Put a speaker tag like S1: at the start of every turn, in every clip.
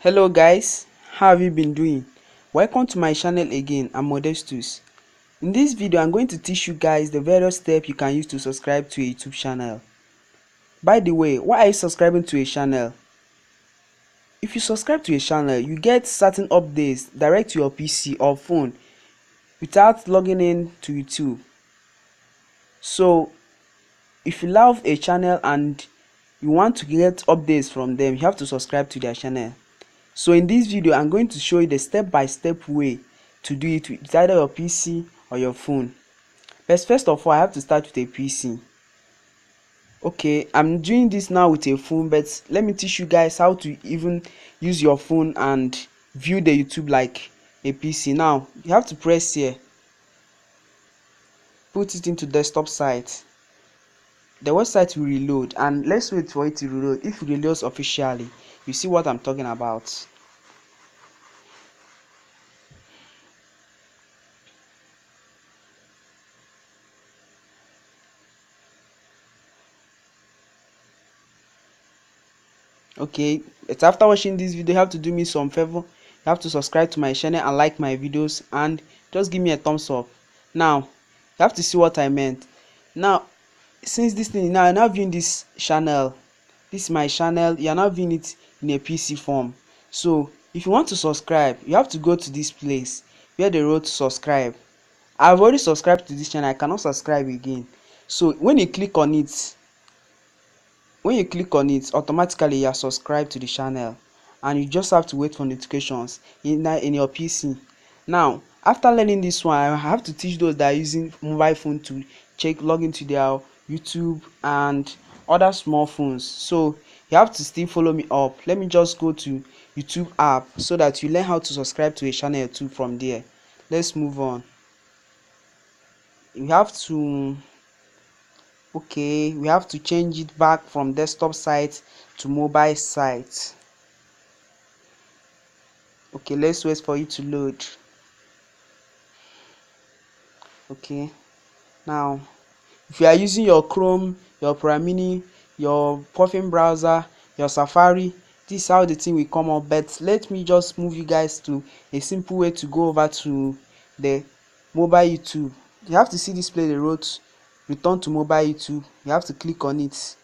S1: Hello guys, how have you been doing? Welcome to my channel again. I'm Modestus. In this video I'm going to teach you guys the various steps you can use to subscribe to a YouTube channel. By the way, why are you subscribing to a channel? If you subscribe to a channel, you get certain updates direct to your PC or phone without logging in to YouTube. So if you love a channel and you want to get updates from them, you have to subscribe to their channel. So in this video I'm going to show you the step-by-step way to do it with either your PC or your phone. But first of all, I have to start with a PC. Okay, I'm doing this now with a phone, but let me teach you guys how to even use your phone and view the YouTube like a PC. Now you have to press here, put it into desktop site. The website will reload, and let's wait for it to reload. If it reloads officially, you see what I'm talking about. Okay, it's after watching this video, you have to do me some favor. You have to subscribe to my channel and like my videos, and just give me a thumbs up. Now you have to see what I meant. Now since this thing, now you're not viewing this channel, this is my channel, you're not viewing it in a PC form. So if you want to subscribe, you have to go to this place where they wrote subscribe. I've already subscribed to this channel, I cannot subscribe again. So when you click on it, automatically you are subscribed to the channel, and you just have to wait for notifications in your PC. Now after learning this one, I have to teach those that are using mobile phone to log into their YouTube and other small phones. So you have to still follow me up. Let me just go to YouTube app so that you learn how to subscribe to a channel too from there. Let's move on. You have to we have to change it back from desktop site to mobile site. Okay, let's wait for it to load. Okay, now if you are using your Chrome, your Opera Mini, your Puffin browser, your Safari, this is how the thing will come up. But let me just move you guys to a simple way to go over to the mobile YouTube. You have to see this place they wrote return to mobile YouTube. You have to click on it.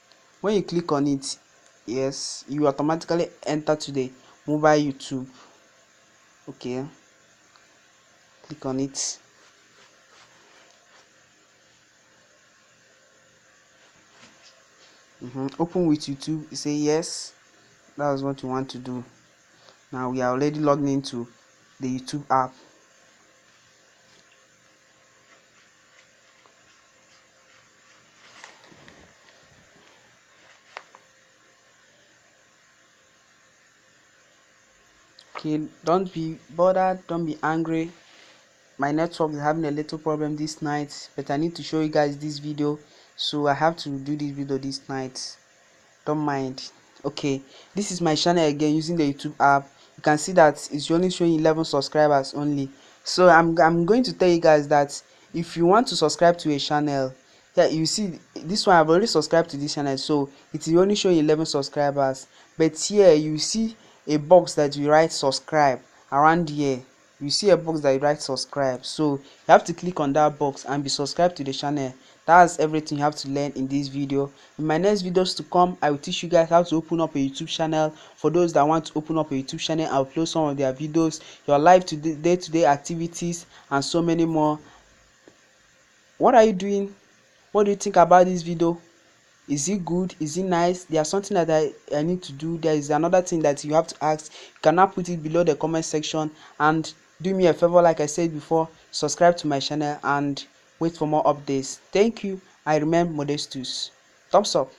S1: When you click on it, yes, you automatically enter to the mobile YouTube. Okay, click on it. Open with YouTube. You say yes, that's what you want to do. Now we are already logged into the YouTube app. Okay, don't be bothered, don't be angry. My network is having a little problem this night, but I need to show you guys this video, so I have to do this video this night. Don't mind. Okay, this is my channel again using the YouTube app. You can see that it's only showing 11 subscribers only. So I'm going to tell you guys that if you want to subscribe to a channel, yeah, you see this one, I've already subscribed to this channel, so it is only showing 11 subscribers. But here you see a box that you write subscribe. Around here you see a box that you write subscribe, so you have to click on that box and be subscribed to the channel. That's everything you have to learn in this video. In my next videos to come, I will teach you guys how to open up a YouTube channel. For those that want to open up a YouTube channel, I'll upload some of their videos, your live day-to-day activities, and so many more. What are you doing? What do you think about this video? Is it good? Is it nice? There's something that I need to do. There is another thing that you have to ask. You cannot put it below the comment section. And do me a favor, like I said before, subscribe to my channel and wait for more updates. Thank you. I remain Modestus. Thumbs up.